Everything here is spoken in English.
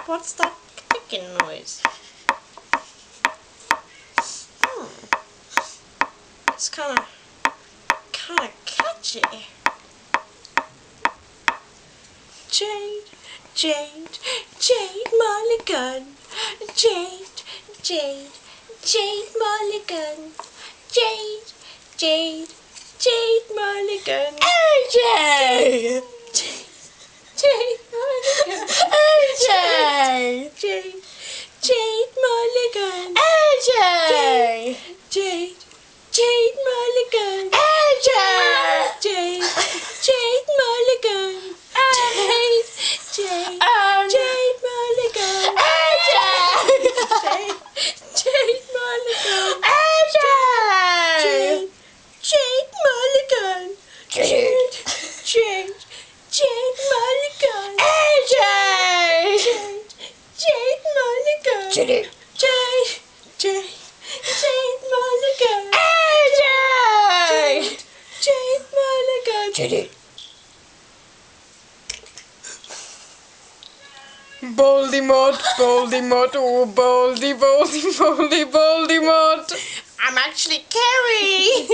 What's that clicking noise? It's kind of catchy. Jade, Jade, Jade Mulligan. Jade, Jade, Jade Mulligan. Jade, Jade, Jade Mulligan. AJ! Jade Mulligan. AJ! Jade, Jade Mulligan. AJ! Jade, Jade Mulligan. AJ! Jade, Jade Mulligan. Jade, Jade, Jade Mulligan. AJ! Jade, Jade Mulligan. AJ! Jade, Jade Mulligan. Jade, Jade, Jade Mulligan. AJ! Jade, Jade Mulligan. Jade! Jade, Jade, Jade Mulligan. AJ! Jade Mulligan. Jade! Voldemort, Voldemort, oh Voldy, Voldy, Voldy, Voldemort. I'm actually Kerry.